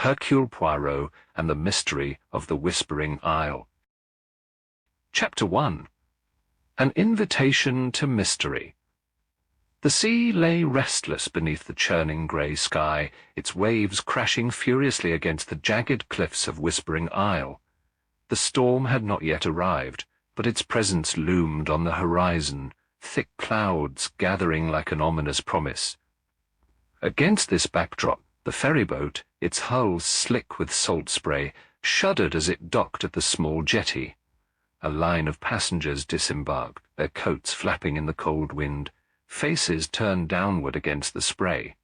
Hercule Poirot and the Mystery of the Whispering Isle. Chapter 1. An Invitation to Mystery. The sea lay restless beneath the churning grey sky, its waves crashing furiously against the jagged cliffs of Whispering Isle. The storm had not yet arrived, but its presence loomed on the horizon, thick clouds gathering like an ominous promise. Against this backdrop, the ferryboat, its hull slick with salt spray, shuddered as it docked at the small jetty. A line of passengers disembarked, their coats flapping in the cold wind, faces turned downward against the spray.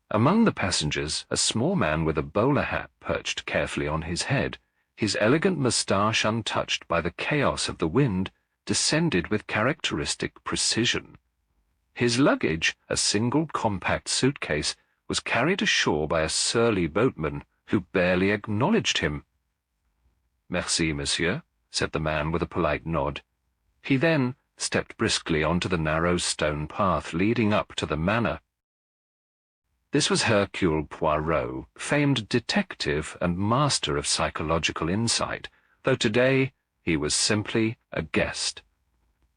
Among the passengers, a small man with a bowler hat perched carefully on his head, his elegant moustache untouched by the chaos of the wind, descended with characteristic precision. His luggage, a single compact suitcase, was carried ashore by a surly boatman who barely acknowledged him. "Merci, monsieur," said the man with a polite nod. He then stepped briskly onto the narrow stone path leading up to the manor. This was Hercule Poirot, famed detective and master of psychological insight, though today he was simply a guest.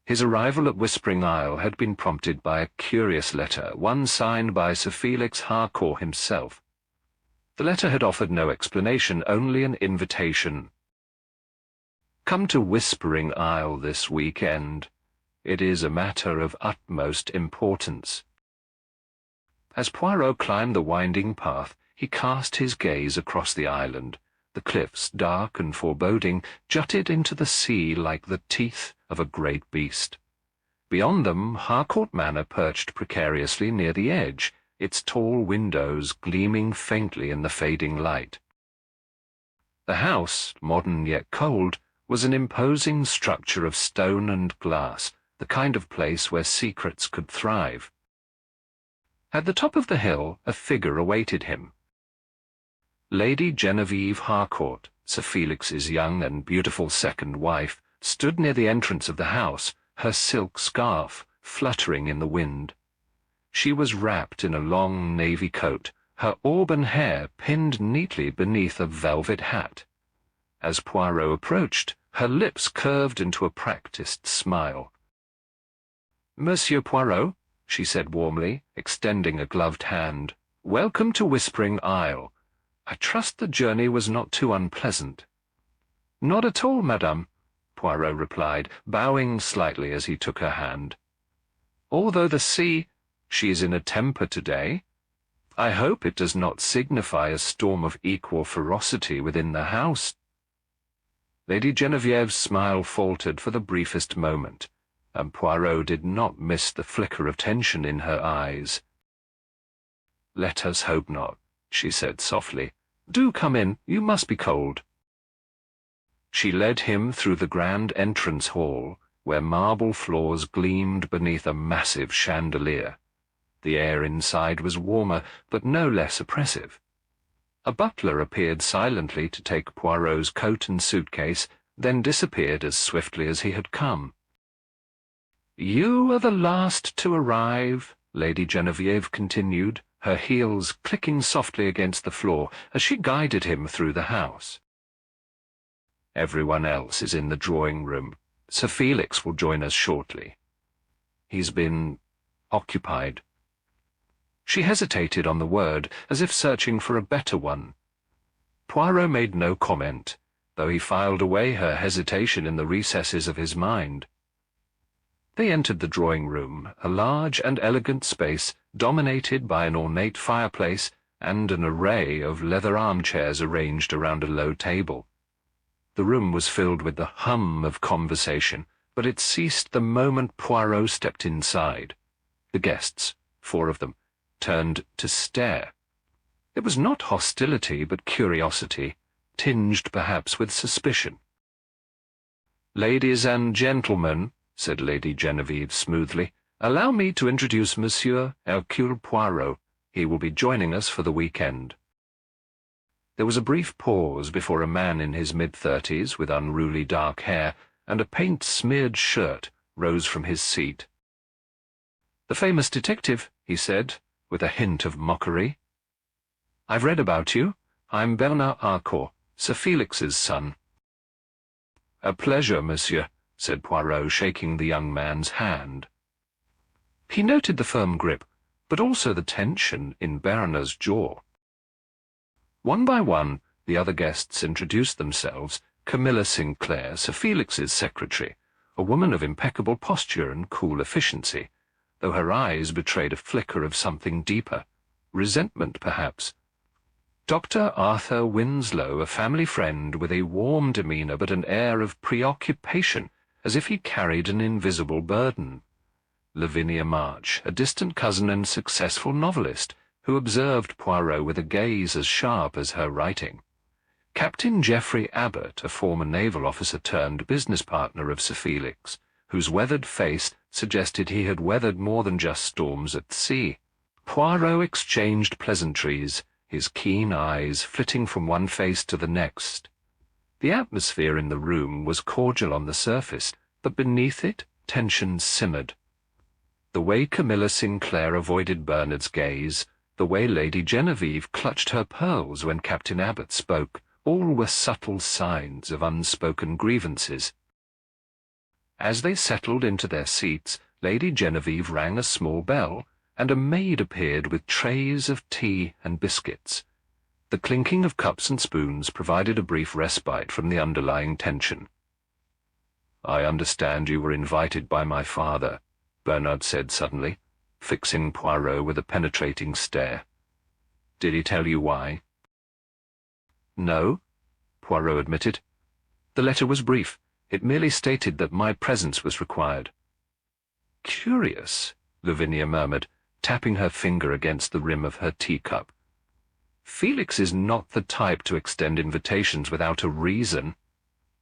His arrival at Whispering Isle had been prompted by a curious letter, one signed by Sir Felix Harcourt himself. The letter had offered no explanation, only an invitation. "Come to Whispering Isle this weekend. It is a matter of utmost importance." As Poirot climbed the winding path, he cast his gaze across the island. The cliffs, dark and foreboding, jutted into the sea like the teeth of a great beast. Beyond them, Harcourt Manor perched precariously near the edge, its tall windows gleaming faintly in the fading light. The house, modern yet cold, was an imposing structure of stone and glass, the kind of place where secrets could thrive. At the top of the hill, a figure awaited him. Lady Genevieve Harcourt, Sir Felix's young and beautiful second wife, stood near the entrance of the house, her silk scarf fluttering in the wind. She was wrapped in a long navy coat, her auburn hair pinned neatly beneath a velvet hat. As Poirot approached, her lips curved into a practised smile. "Monsieur Poirot," she said warmly, extending a gloved hand, "welcome to Whispering Isle. I trust the journey was not too unpleasant." "Not at all, madame," Poirot replied, bowing slightly as he took her hand. "Although the sea, she is in a temper today. I hope it does not signify a storm of equal ferocity within the house." Lady Genevieve's smile faltered for the briefest moment, and Poirot did not miss the flicker of tension in her eyes. "Let us hope not," she said softly. "Do come in, you must be cold." She led him through the grand entrance hall, where marble floors gleamed beneath a massive chandelier. The air inside was warmer, but no less oppressive. A butler appeared silently to take Poirot's coat and suitcase, then disappeared as swiftly as he had come. "You are the last to arrive," Lady Genevieve continued, her heels clicking softly against the floor as she guided him through the house. "Everyone else is in the drawing-room. Sir Felix will join us shortly. He's been occupied." She hesitated on the word, as if searching for a better one. Poirot made no comment, though he filed away her hesitation in the recesses of his mind. They entered the drawing-room, a large and elegant space dominated by an ornate fireplace and an array of leather armchairs arranged around a low table. The room was filled with the hum of conversation, but it ceased the moment Poirot stepped inside. The guests, 4 of them, turned to stare. It was not hostility, but curiosity, tinged perhaps with suspicion. "Ladies and gentlemen," said Lady Genevieve smoothly, "allow me to introduce Monsieur Hercule Poirot. He will be joining us for the weekend." There was a brief pause before a man in his mid-30s, with unruly dark hair and a paint-smeared shirt, rose from his seat. "The famous detective," he said, with a hint of mockery. "I've read about you. I'm Bernard Harcourt, Sir Felix's son." "A pleasure, monsieur," said Poirot, shaking the young man's hand. He noted the firm grip, but also the tension in Bernard's jaw. One by one, the other guests introduced themselves. Camilla Sinclair, Sir Felix's secretary, a woman of impeccable posture and cool efficiency, though her eyes betrayed a flicker of something deeper, resentment perhaps. Dr. Arthur Winslow, a family friend with a warm demeanour but an air of preoccupation, as if he carried an invisible burden. Lavinia March, a distant cousin and successful novelist, who observed Poirot with a gaze as sharp as her writing. Captain Geoffrey Abbott, a former naval officer turned business partner of Sir Felix, whose weathered face suggested he had weathered more than just storms at sea. Poirot exchanged pleasantries, his keen eyes flitting from one face to the next. The atmosphere in the room was cordial on the surface, but beneath it tension simmered. The way Camilla Sinclair avoided Bernard's gaze, the way Lady Genevieve clutched her pearls when Captain Abbott spoke, all were subtle signs of unspoken grievances. As they settled into their seats, Lady Genevieve rang a small bell, and a maid appeared with trays of tea and biscuits. The clinking of cups and spoons provided a brief respite from the underlying tension. "I understand you were invited by my father," Bernard said suddenly, fixing Poirot with a penetrating stare. "Did he tell you why?" "No," Poirot admitted. "The letter was brief. It merely stated that my presence was required." "Curious," Lavinia murmured, tapping her finger against the rim of her teacup. "Felix is not the type to extend invitations without a reason."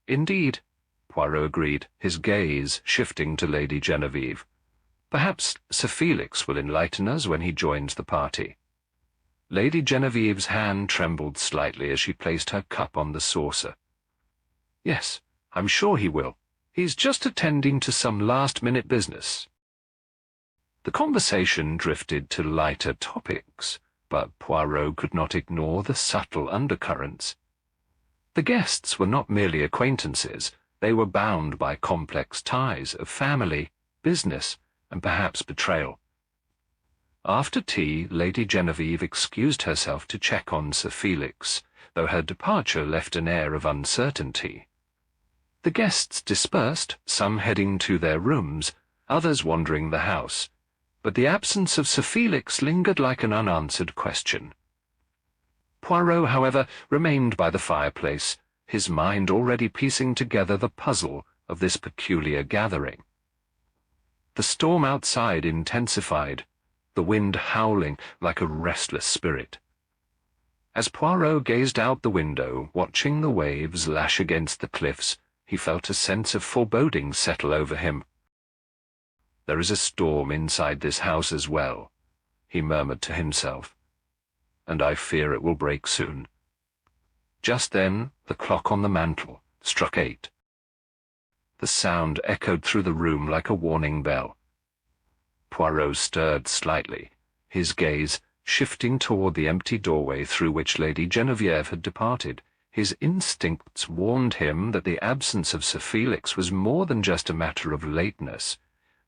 "Indeed," Poirot agreed, his gaze shifting to Lady Genevieve. "Perhaps Sir Felix will enlighten us when he joins the party." Lady Genevieve's hand trembled slightly as she placed her cup on the saucer. "Yes, I'm sure he will. He's just attending to some last-minute business." The conversation drifted to lighter topics, but Poirot could not ignore the subtle undercurrents. The guests were not merely acquaintances, they were bound by complex ties of family, business, and perhaps betrayal. After tea, Lady Genevieve excused herself to check on Sir Felix, though her departure left an air of uncertainty. The guests dispersed, some heading to their rooms, others wandering the house, but the absence of Sir Felix lingered like an unanswered question. Poirot, however, remained by the fireplace, his mind already piecing together the puzzle of this peculiar gathering. The storm outside intensified, the wind howling like a restless spirit. As Poirot gazed out the window, watching the waves lash against the cliffs, he felt a sense of foreboding settle over him. "There is a storm inside this house as well," he murmured to himself, "and I fear it will break soon." Just then the clock on the mantel struck 8. The sound echoed through the room like a warning bell. Poirot stirred slightly, his gaze shifting toward the empty doorway through which Lady Genevieve had departed. His instincts warned him that the absence of Sir Felix was more than just a matter of lateness.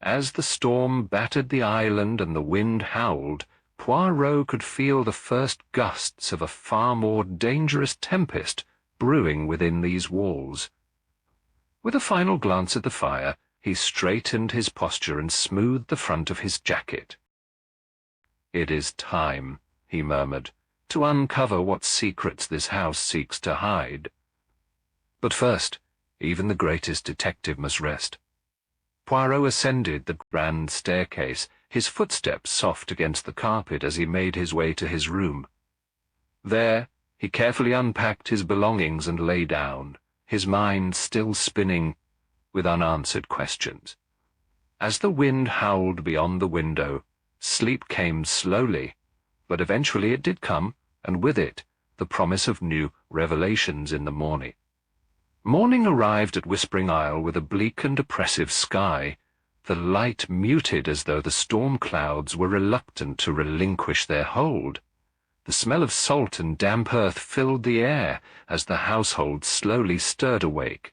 As the storm battered the island and the wind howled, Poirot could feel the first gusts of a far more dangerous tempest brewing within these walls. With a final glance at the fire, he straightened his posture and smoothed the front of his jacket. "It is time," he murmured, "to uncover what secrets this house seeks to hide. But first, even the greatest detective must rest." Poirot ascended the grand staircase, his footsteps soft against the carpet as he made his way to his room. There, he carefully unpacked his belongings and lay down, his mind still spinning with unanswered questions. As the wind howled beyond the window, sleep came slowly, but eventually it did come, and with it the promise of new revelations in the morning. Morning arrived at Whispering Isle with a bleak and oppressive sky, the light muted as though the storm clouds were reluctant to relinquish their hold. The smell of salt and damp earth filled the air as the household slowly stirred awake.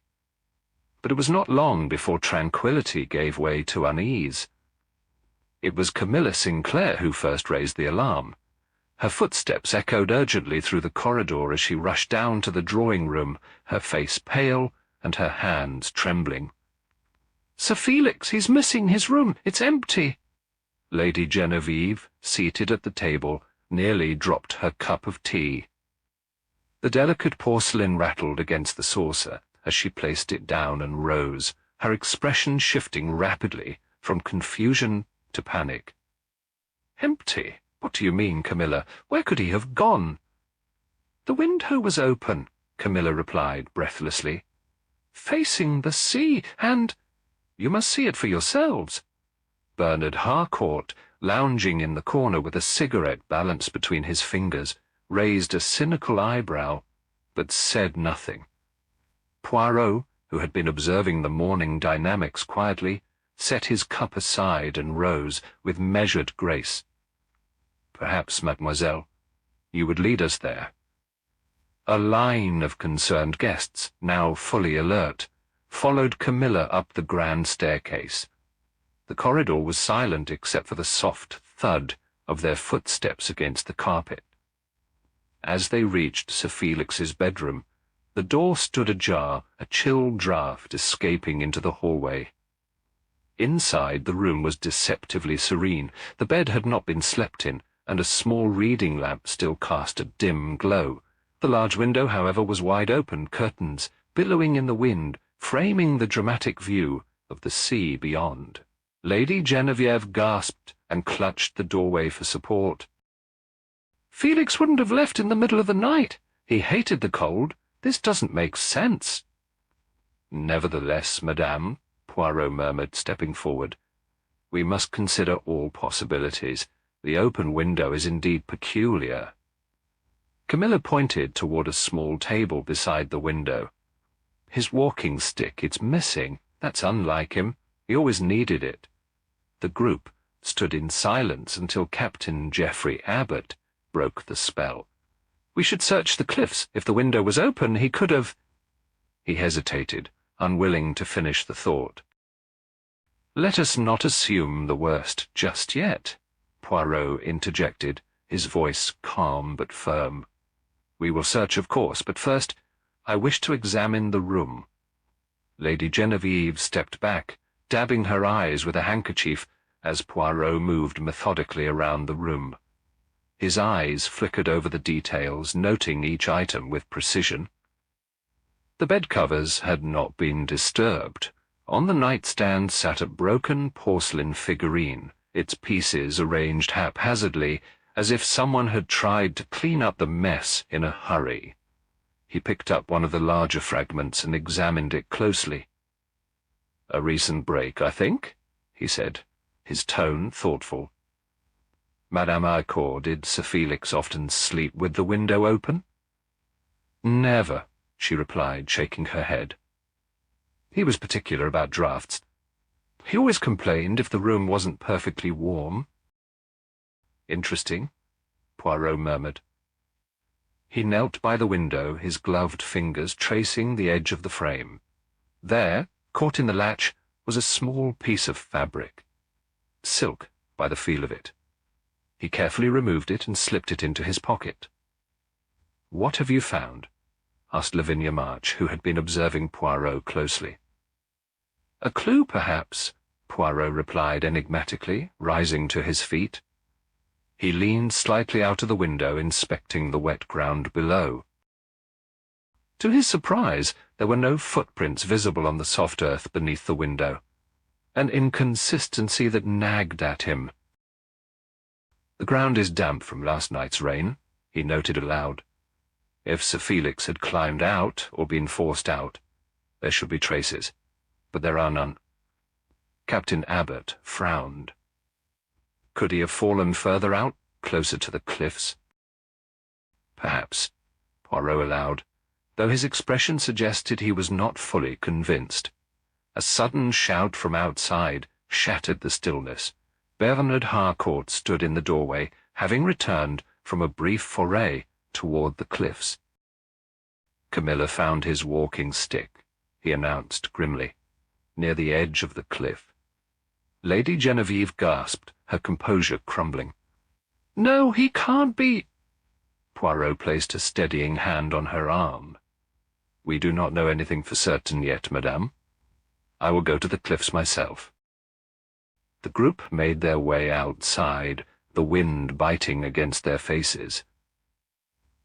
But it was not long before tranquillity gave way to unease. It was Camilla Sinclair who first raised the alarm. Her footsteps echoed urgently through the corridor as she rushed down to the drawing-room, her face pale and her hands trembling. "Sir Felix, he's missing his room. It's empty." Lady Genevieve, seated at the table, nearly dropped her cup of tea. The delicate porcelain rattled against the saucer as she placed it down and rose, her expression shifting rapidly from confusion to panic. "Empty? What do you mean, Camilla? Where could he have gone?" "The window was open," Camilla replied breathlessly. "Facing the sea, and—" "You must see it for yourselves." Bernard Harcourt, lounging in the corner with a cigarette balanced between his fingers, raised a cynical eyebrow, but said nothing. Poirot, who had been observing the morning dynamics quietly, set his cup aside and rose with measured grace. "Perhaps, mademoiselle, you would lead us there." A line of concerned guests, now fully alert, followed Camilla up the grand staircase. The corridor was silent except for the soft thud of their footsteps against the carpet. As they reached Sir Felix's bedroom, the door stood ajar, a chill draught escaping into the hallway. Inside, the room was deceptively serene. The bed had not been slept in, and a small reading lamp still cast a dim glow. The large window, however, was wide open, curtains billowing in the wind, framing the dramatic view of the sea beyond. Lady Genevieve gasped and clutched the doorway for support. "Felix wouldn't have left in the middle of the night. He hated the cold. This doesn't make sense." "Nevertheless, madame," Poirot murmured, stepping forward, "we must consider all possibilities. The open window is indeed peculiar." Camilla pointed toward a small table beside the window. "His walking stick, it's missing. That's unlike him. He always needed it." The group stood in silence until Captain Geoffrey Abbott broke the spell. "We should search the cliffs. If the window was open, he could have—" He hesitated, unwilling to finish the thought. "Let us not assume the worst just yet," Poirot interjected, his voice calm but firm. "We will search, of course, but first I wish to examine the room." Lady Genevieve stepped back, dabbing her eyes with a handkerchief as Poirot moved methodically around the room. His eyes flickered over the details, noting each item with precision. The bedcovers had not been disturbed. On the nightstand sat a broken porcelain figurine, its pieces arranged haphazardly, as if someone had tried to clean up the mess in a hurry. He picked up one of the larger fragments and examined it closely. "A recent break, I think," he said, his tone thoughtful. "Madame Harcourt, did Sir Felix often sleep with the window open?" "Never," she replied, shaking her head. "He was particular about draughts. He always complained if the room wasn't perfectly warm." "Interesting," Poirot murmured. He knelt by the window, his gloved fingers tracing the edge of the frame. There, caught in the latch, was a small piece of fabric. Silk, by the feel of it. He carefully removed it and slipped it into his pocket. "What have you found?" asked Lavinia March, who had been observing Poirot closely. "A clue, perhaps," Poirot replied enigmatically, rising to his feet. He leaned slightly out of the window, inspecting the wet ground below. To his surprise, there were no footprints visible on the soft earth beneath the window, an inconsistency that nagged at him. "The ground is damp from last night's rain," he noted aloud. "If Sir Felix had climbed out or been forced out, there should be traces, but there are none." Captain Abbott frowned. "Could he have fallen further out, closer to the cliffs?" "Perhaps," Poirot allowed, though his expression suggested he was not fully convinced. A sudden shout from outside shattered the stillness. Bernard Harcourt stood in the doorway, having returned from a brief foray toward the cliffs. "Camilla found his walking stick," he announced grimly, "near the edge of the cliff." Lady Genevieve gasped, her composure crumbling. "No, he can't be—" Poirot placed a steadying hand on her arm. "We do not know anything for certain yet, madame. I will go to the cliffs myself." The group made their way outside, the wind biting against their faces.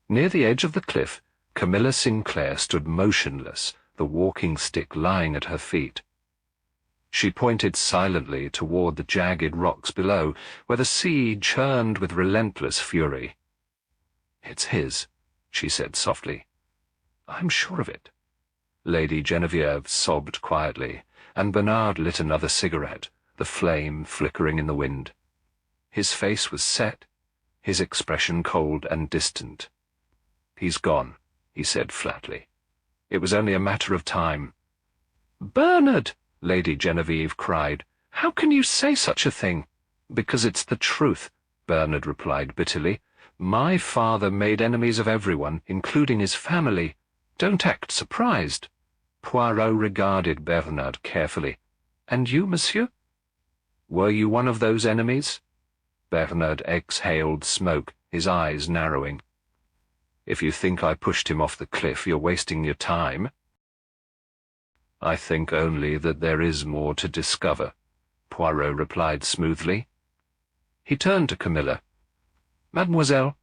Near the edge of the cliff, Camilla Sinclair stood motionless, the walking stick lying at her feet. She pointed silently toward the jagged rocks below, where the sea churned with relentless fury. "It's his," she said softly. "I'm sure of it." Lady Genevieve sobbed quietly, and Bernard lit another cigarette, the flame flickering in the wind. His face was set, his expression cold and distant. "He's gone," he said flatly. "It was only a matter of time." "Bernard!" Lady Genevieve cried. "How can you say such a thing?" "Because it's the truth," Bernard replied bitterly. "My father made enemies of everyone, including his family. Don't act surprised." Poirot regarded Bernard carefully. "And you, monsieur? Were you one of those enemies?" Bernard exhaled smoke, his eyes narrowing. "If you think I pushed him off the cliff, you're wasting your time." "I think only that there is more to discover," Poirot replied smoothly. He turned to Camilla. "Mademoiselle,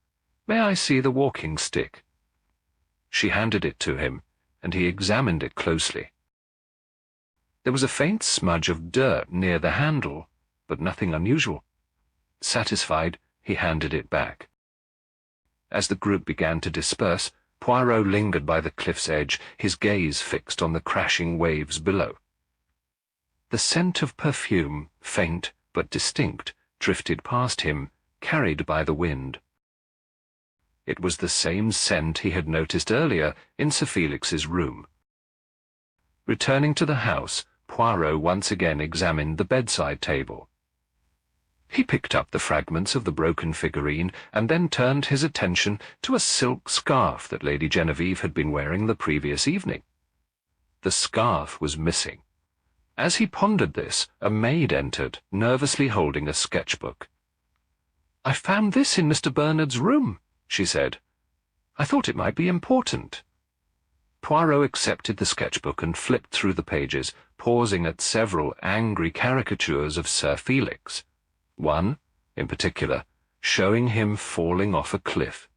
may I see the walking stick?" She handed it to him, and he examined it closely. There was a faint smudge of dirt near the handle, but nothing unusual. Satisfied, he handed it back. As the group began to disperse, Poirot lingered by the cliff's edge, his gaze fixed on the crashing waves below. The scent of perfume, faint but distinct, drifted past him, carried by the wind. It was the same scent he had noticed earlier in Sir Felix's room. Returning to the house, Poirot once again examined the bedside table. He picked up the fragments of the broken figurine and then turned his attention to a silk scarf that Lady Genevieve had been wearing the previous evening. The scarf was missing. As he pondered this, a maid entered, nervously holding a sketchbook. "I found this in Mr. Bernard's room," she said. "I thought it might be important." Poirot accepted the sketchbook and flipped through the pages, pausing at several angry caricatures of Sir Felix. One, in particular, showing him falling off a cliff.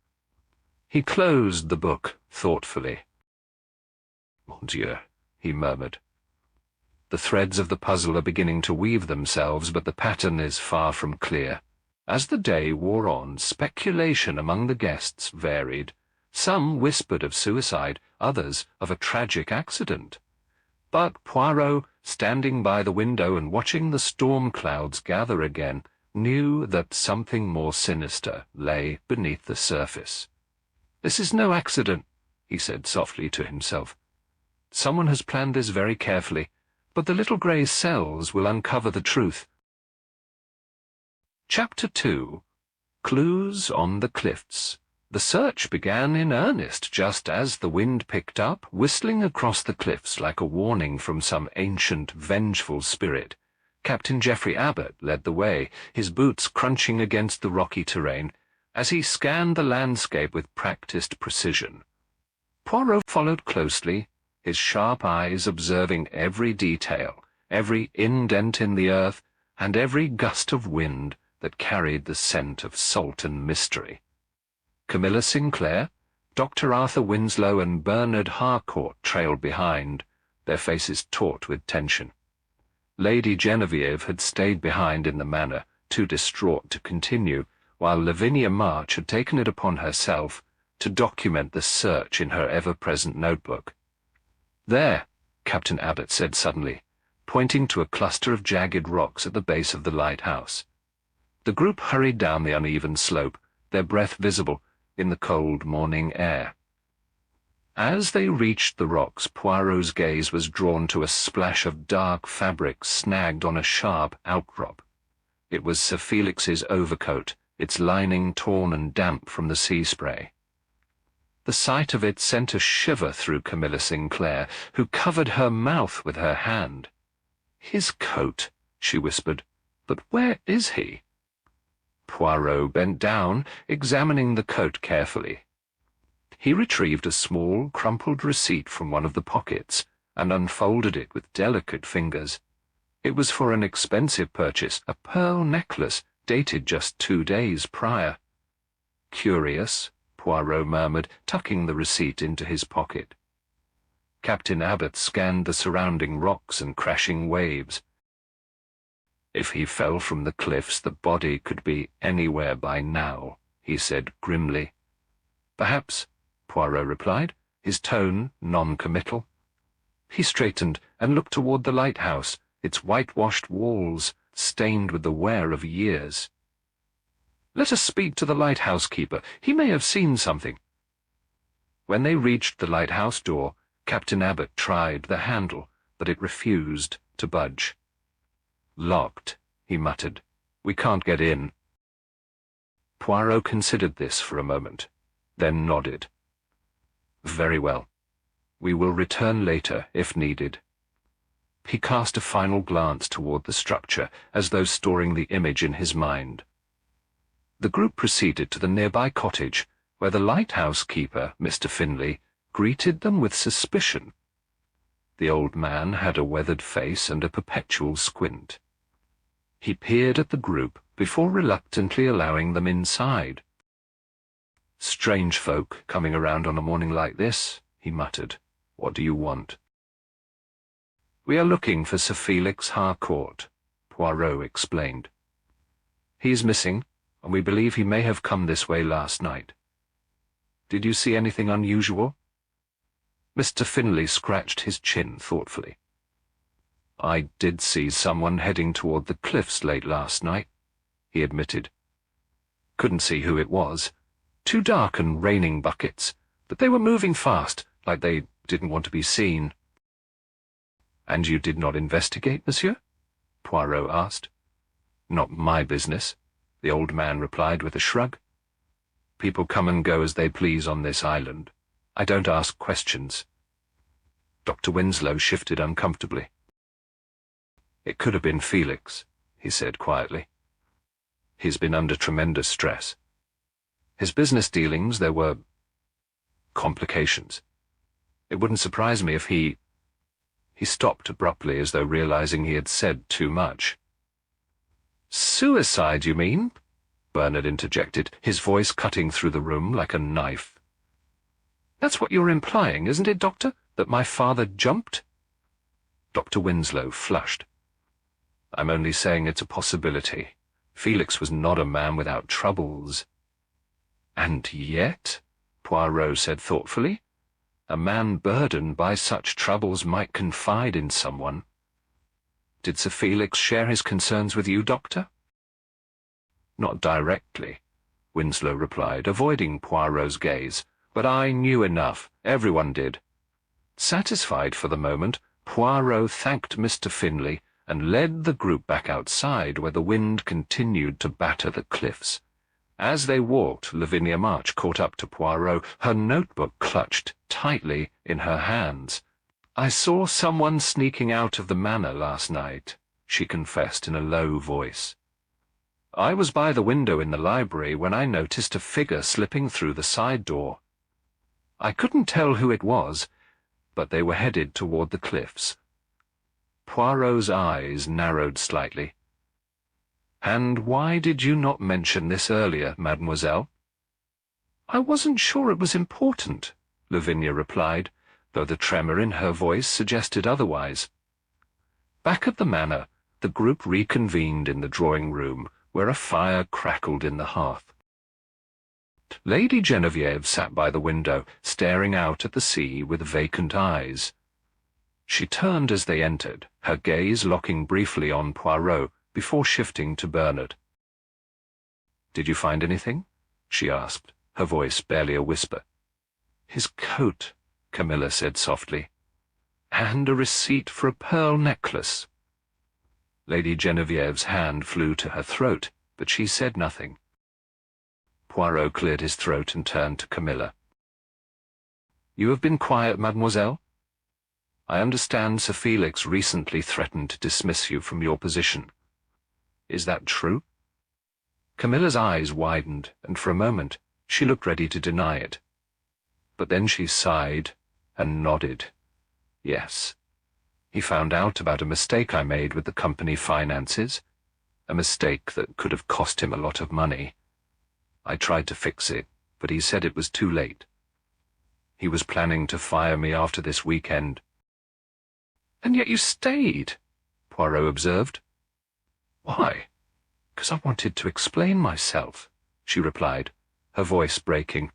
He closed the book thoughtfully. "Mon Dieu," he murmured. "The threads of the puzzle are beginning to weave themselves, but the pattern is far from clear." As the day wore on, speculation among the guests varied. Some whispered of suicide, others of a tragic accident. But Poirot, standing by the window and watching the storm clouds gather again, knew that something more sinister lay beneath the surface. "This is no accident," he said softly to himself. "Someone has planned this very carefully, but the little grey cells will uncover the truth." Chapter 2. Clues on the Cliffs. The search began in earnest just as the wind picked up, whistling across the cliffs like a warning from some ancient, vengeful spirit. Captain Geoffrey Abbott led the way, his boots crunching against the rocky terrain, as he scanned the landscape with practiced precision. Poirot followed closely, his sharp eyes observing every detail, every indent in the earth, and every gust of wind that carried the scent of salt and mystery. Camilla Sinclair, Dr. Arthur Winslow, and Bernard Harcourt trailed behind, their faces taut with tension. Lady Genevieve had stayed behind in the manor, too distraught to continue, while Lavinia March had taken it upon herself to document the search in her ever-present notebook. "There," Captain Abbott said suddenly, pointing to a cluster of jagged rocks at the base of the lighthouse. The group hurried down the uneven slope, their breath visible in the cold morning air. As they reached the rocks, Poirot's gaze was drawn to a splash of dark fabric snagged on a sharp outcrop. It was Sir Felix's overcoat, its lining torn and damp from the sea spray. The sight of it sent a shiver through Camilla Sinclair, who covered her mouth with her hand. "His coat," she whispered. "But where is he?" Poirot bent down, examining the coat carefully. He retrieved a small, crumpled receipt from one of the pockets and unfolded it with delicate fingers. It was for an expensive purchase, a pearl necklace dated just 2 days prior. "Curious," Poirot murmured, tucking the receipt into his pocket. Captain Abbott scanned the surrounding rocks and crashing waves. "If he fell from the cliffs, the body could be anywhere by now," he said grimly. "Perhaps," Poirot replied, his tone non-committal. He straightened and looked toward the lighthouse, its whitewashed walls stained with the wear of years. "Let us speak to the lighthouse keeper. He may have seen something." When they reached the lighthouse door, Captain Abbott tried the handle, but it refused to budge. "Locked," he muttered. "We can't get in." Poirot considered this for a moment, then nodded. "Very well. We will return later, if needed." He cast a final glance toward the structure, as though storing the image in his mind. The group proceeded to the nearby cottage, where the lighthouse keeper, Mr. Finlay, greeted them with suspicion. The old man had a weathered face and a perpetual squint. He peered at the group before reluctantly allowing them inside. "Strange folk coming around on a morning like this," he muttered. "What do you want?" "We are looking for Sir Felix Harcourt," Poirot explained. "He is missing, and we believe he may have come this way last night. Did you see anything unusual?" Mr. Finlay scratched his chin thoughtfully. "I did see someone heading toward the cliffs late last night," he admitted. "Couldn't see who it was. 2 dark and raining buckets, but they were moving fast, like they didn't want to be seen." "And you did not investigate, monsieur?" Poirot asked. "Not my business," the old man replied with a shrug. "People come and go as they please on this island. I don't ask questions." Dr. Winslow shifted uncomfortably. "It could have been Felix," he said quietly. "He's been under tremendous stress. His business dealings, there were complications. It wouldn't surprise me if he—" He stopped abruptly, as though realizing he had said too much. "Suicide, you mean?" Bernard interjected, his voice cutting through the room like a knife. "That's what you're implying, isn't it, Doctor? That my father jumped?" Dr. Winslow flushed. "I'm only saying it's a possibility. Felix was not a man without troubles." "And yet," Poirot said thoughtfully, "a man burdened by such troubles might confide in someone. Did Sir Felix share his concerns with you, Doctor?" "Not directly," Winslow replied, avoiding Poirot's gaze, "but I knew enough. Everyone did." Satisfied for the moment, Poirot thanked Mr. Finlay and led the group back outside, where the wind continued to batter the cliffs. As they walked, Lavinia March caught up to Poirot, her notebook clutched tightly in her hands. "I saw someone sneaking out of the manor last night," she confessed in a low voice. "I was by the window in the library when I noticed a figure slipping through the side door. I couldn't tell who it was, but they were headed toward the cliffs." Poirot's eyes narrowed slightly. "And why did you not mention this earlier, mademoiselle?" "I wasn't sure it was important," Lavinia replied, though the tremor in her voice suggested otherwise. Back at the manor, the group reconvened in the drawing-room, where a fire crackled in the hearth. Lady Genevieve sat by the window, staring out at the sea with vacant eyes. She turned as they entered, her gaze locking briefly on Poirot before shifting to Bernard. "Did you find anything?" she asked, her voice barely a whisper. "His coat," Camilla said softly. "And a receipt for a pearl necklace." Lady Genevieve's hand flew to her throat, but she said nothing. Poirot cleared his throat and turned to Camilla. "You have been quiet, mademoiselle? I understand Sir Felix recently threatened to dismiss you from your position. Is that true?" Camilla's eyes widened, and for a moment she looked ready to deny it. But then she sighed and nodded. "Yes. He found out about a mistake I made with the company finances, a mistake that could have cost him a lot of money. I tried to fix it, but he said it was too late. He was planning to fire me after this weekend." "And yet you stayed," Poirot observed. "Why? Because I wanted to explain myself," she replied, her voice breaking.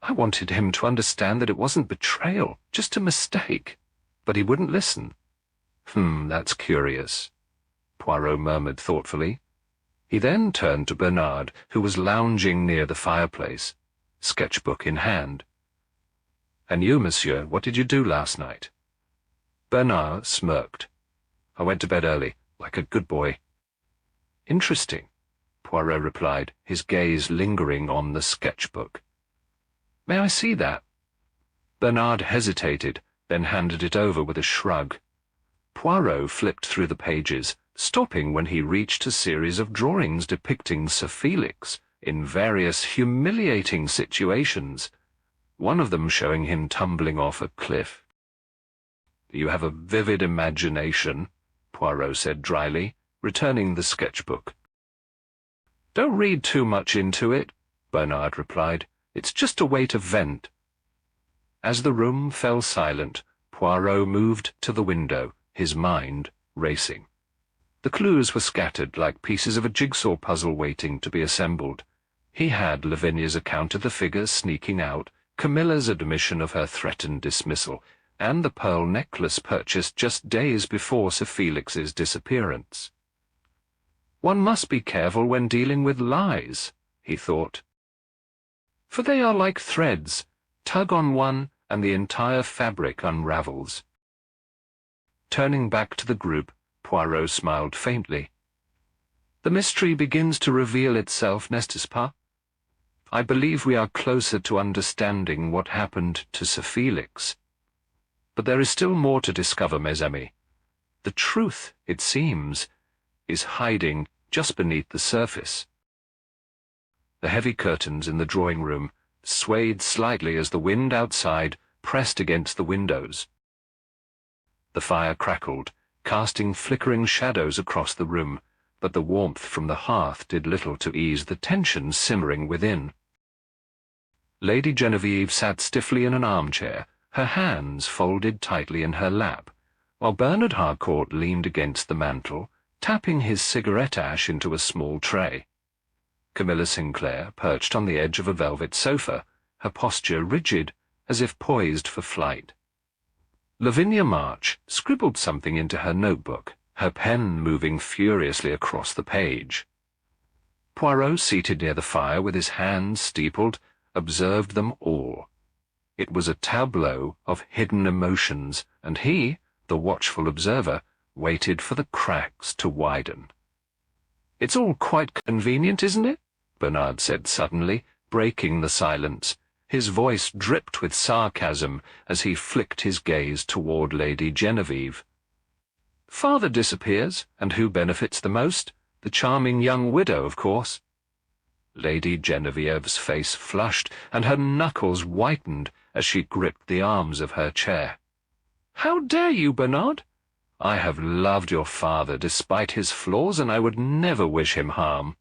"I wanted him to understand that it wasn't betrayal, just a mistake. But he wouldn't listen." That's curious," Poirot murmured thoughtfully. He then turned to Bernard, who was lounging near the fireplace, sketchbook in hand. "And you, monsieur, what did you do last night?" Bernard smirked. "I went to bed early, like a good boy." "Interesting," Poirot replied, his gaze lingering on the sketchbook. "May I see that?" Bernard hesitated, then handed it over with a shrug. Poirot flipped through the pages, stopping when he reached a series of drawings depicting Sir Felix in various humiliating situations, one of them showing him tumbling off a cliff. "You have a vivid imagination," Poirot said dryly, returning the sketchbook. "Don't read too much into it," Bernard replied. "It's just a way to vent." As the room fell silent, Poirot moved to the window, his mind racing. The clues were scattered like pieces of a jigsaw puzzle waiting to be assembled. He had Lavinia's account of the figure sneaking out, Camilla's admission of her threatened dismissal, and the pearl necklace purchased just days before Sir Felix's disappearance. One must be careful when dealing with lies, he thought. For they are like threads. Tug on one, and the entire fabric unravels. Turning back to the group, Poirot smiled faintly. "The mystery begins to reveal itself, n'est-ce pas? I believe we are closer to understanding what happened to Sir Felix. But there is still more to discover, mes amis. The truth, it seems, is hiding just beneath the surface." The heavy curtains in the drawing-room swayed slightly as the wind outside pressed against the windows. The fire crackled, casting flickering shadows across the room, but the warmth from the hearth did little to ease the tension simmering within. Lady Genevieve sat stiffly in an armchair, her hands folded tightly in her lap, while Bernard Harcourt leaned against the mantel, tapping his cigarette ash into a small tray. Camilla Sinclair perched on the edge of a velvet sofa, her posture rigid, as if poised for flight. Lavinia March scribbled something into her notebook, her pen moving furiously across the page. Poirot, seated near the fire with his hands steepled, observed them all. It was a tableau of hidden emotions, and he, the watchful observer, waited for the cracks to widen. "It's all quite convenient, isn't it?" Bernard said suddenly, breaking the silence. His voice dripped with sarcasm as he flicked his gaze toward Lady Genevieve. "Father disappears, and who benefits the most? The charming young widow, of course." Lady Genevieve's face flushed, and her knuckles whitened as she gripped the arms of her chair. "How dare you, Bernard? I have loved your father despite his flaws, and I would never wish him harm."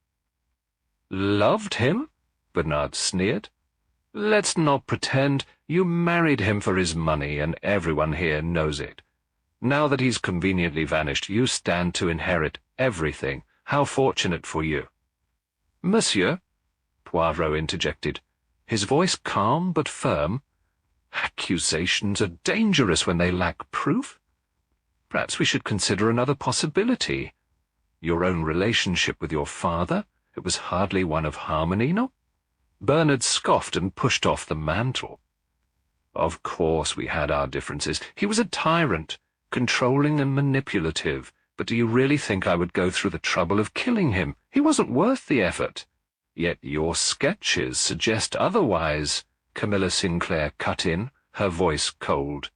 "Loved him?" Bernard sneered. "Let's not pretend. You married him for his money, and everyone here knows it. Now that he's conveniently vanished, you stand to inherit everything. How fortunate for you." "Monsieur," Poirot interjected, his voice calm but firm, "accusations are dangerous when they lack proof. Perhaps we should consider another possibility. Your own relationship with your father, it was hardly one of harmony, no?" Bernard scoffed and pushed off the mantle. "Of course we had our differences. He was a tyrant, controlling and manipulative, but do you really think I would go through the trouble of killing him? He wasn't worth the effort. Yet your sketches suggest otherwise, Camilla Sinclair cut in, her voice cold.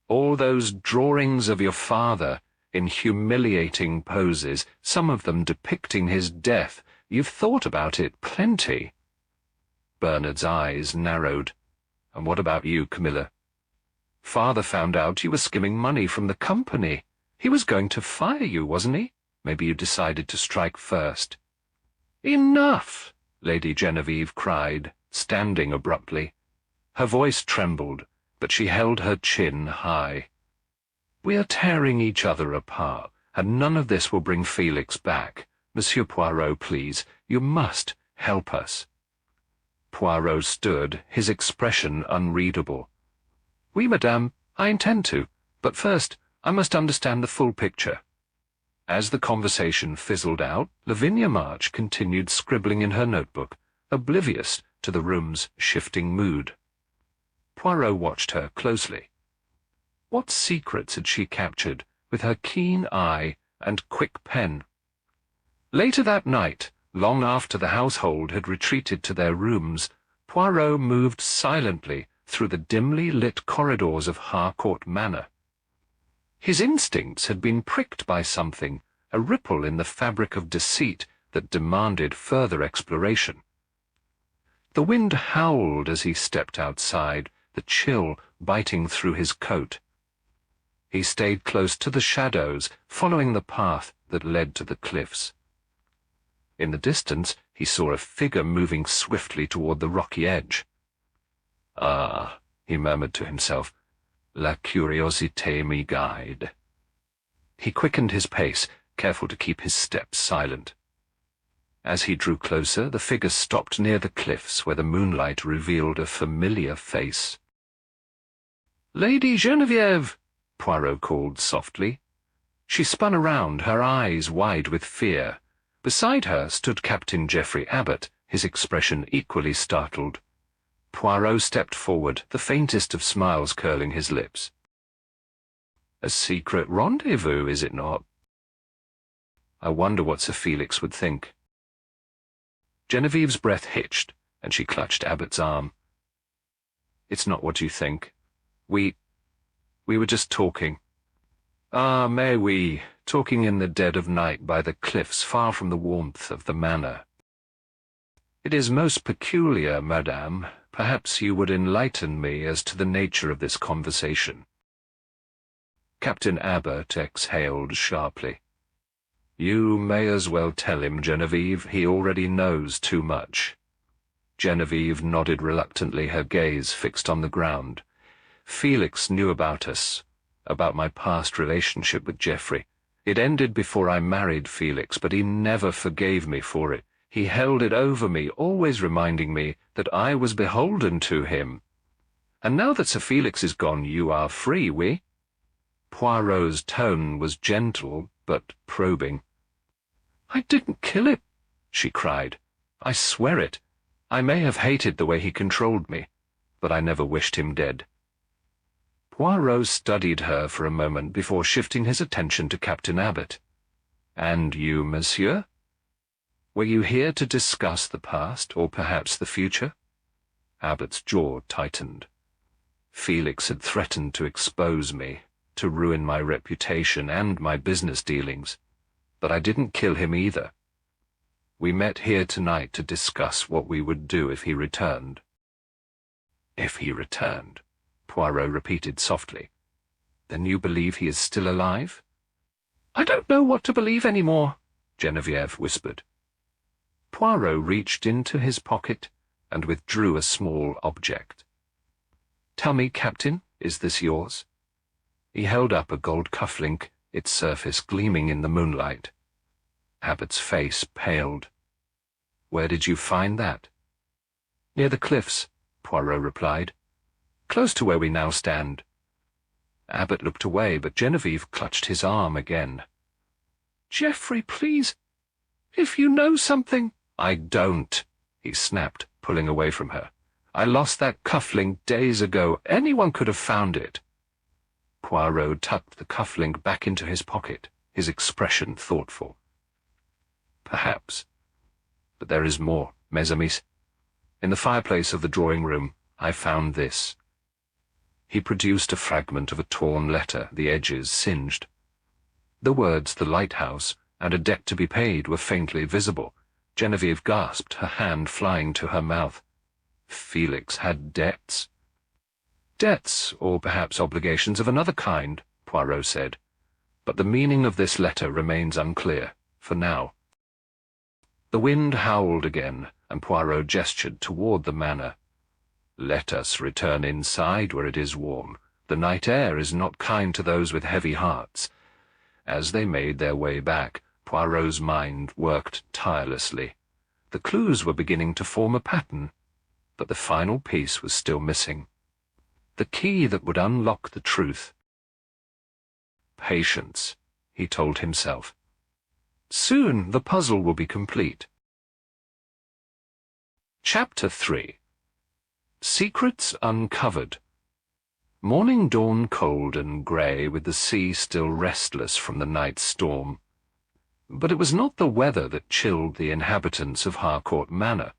All those drawings of your father, in humiliating poses, some of them depicting his death, you've thought about it plenty. Bernard's eyes narrowed. And what about you, Camilla? Father found out you were skimming money from the company. He was going to fire you, wasn't he? Maybe you decided to strike first. Enough! Lady Genevieve cried, standing abruptly. Her voice trembled, but she held her chin high. We are tearing each other apart, and none of this will bring Felix back. Monsieur Poirot, please, you must help us. Poirot stood, his expression unreadable. Oui, madame, I intend to, but first I must understand the full picture. As the conversation fizzled out, Lavinia March continued scribbling in her notebook, oblivious to the room's shifting mood. Poirot watched her closely. What secrets had she captured with her keen eye and quick pen? Later that night, long after the household had retreated to their rooms, Poirot moved silently through the dimly lit corridors of Harcourt Manor. His instincts had been pricked by something, a ripple in the fabric of deceit that demanded further exploration. The wind howled as he stepped outside, the chill biting through his coat. He stayed close to the shadows, following the path that led to the cliffs. In the distance, he saw a figure moving swiftly toward the rocky edge. Ah, he murmured to himself, la curiosité me guide. He quickened his pace, careful to keep his steps silent. As he drew closer, the figure stopped near the cliffs where the moonlight revealed a familiar face. Lady Genevieve! Poirot called softly. She spun around, her eyes wide with fear. Beside her stood Captain Geoffrey Abbott, his expression equally startled. Poirot stepped forward, the faintest of smiles curling his lips. A secret rendezvous, is it not? I wonder what Sir Felix would think. Genevieve's breath hitched, and she clutched Abbott's arm. It's not what you think. We were just talking. Ah, mais oui, talking in the dead of night by the cliffs far from the warmth of the manor. It is most peculiar, madame. Perhaps you would enlighten me as to the nature of this conversation. Captain Abbott exhaled sharply. You may as well tell him, Genevieve. He already knows too much. Genevieve nodded reluctantly, her gaze fixed on the ground. Felix knew about us, about my past relationship with Geoffrey. It ended before I married Felix, but he never forgave me for it. He held it over me, always reminding me that I was beholden to him. And now that Sir Felix is gone, you are free, oui? Poirot's tone was gentle, but probing. I didn't kill him, she cried. I swear it. I may have hated the way he controlled me, but I never wished him dead. Poirot studied her for a moment before shifting his attention to Captain Abbott. And you, monsieur? Were you here to discuss the past, or perhaps the future? Abbott's jaw tightened. Felix had threatened to expose me, to ruin my reputation and my business dealings. But I didn't kill him either. We met here tonight to discuss what we would do if he returned. If he returned, Poirot repeated softly. Then you believe he is still alive? I don't know what to believe any more, Genevieve whispered. Poirot reached into his pocket and withdrew a small object. Tell me, Captain, is this yours? He held up a gold cufflink, its surface gleaming in the moonlight. Abbott's face paled. Where did you find that? Near the cliffs, Poirot replied. Close to where we now stand. Abbott looked away, but Genevieve clutched his arm again. Geoffrey, please. If you know something— I don't, he snapped, pulling away from her. I lost that cufflink days ago. Anyone could have found it. Poirot tucked the cufflink back into his pocket, his expression thoughtful. Perhaps. But there is more. mes amis. In the fireplace of the drawing-room, I found this." He produced a fragment of a torn letter, the edges singed. The words "the lighthouse" and "a debt to be paid" were faintly visible. Genevieve gasped, her hand flying to her mouth. Felix had debts? "Debts, or perhaps obligations of another kind," Poirot said. "But the meaning of this letter remains unclear, for now." The wind howled again, and Poirot gestured toward the manor. "Let us return inside where it is warm. The night air is not kind to those with heavy hearts." As they made their way back, Poirot's mind worked tirelessly. The clues were beginning to form a pattern, but the final piece was still missing. The key that would unlock the truth. Patience, he told himself. Soon the puzzle will be complete. Chapter 3. Secrets Uncovered. Morning dawned cold and grey, with the sea still restless from the night's storm. But it was not the weather that chilled the inhabitants of Harcourt Manor.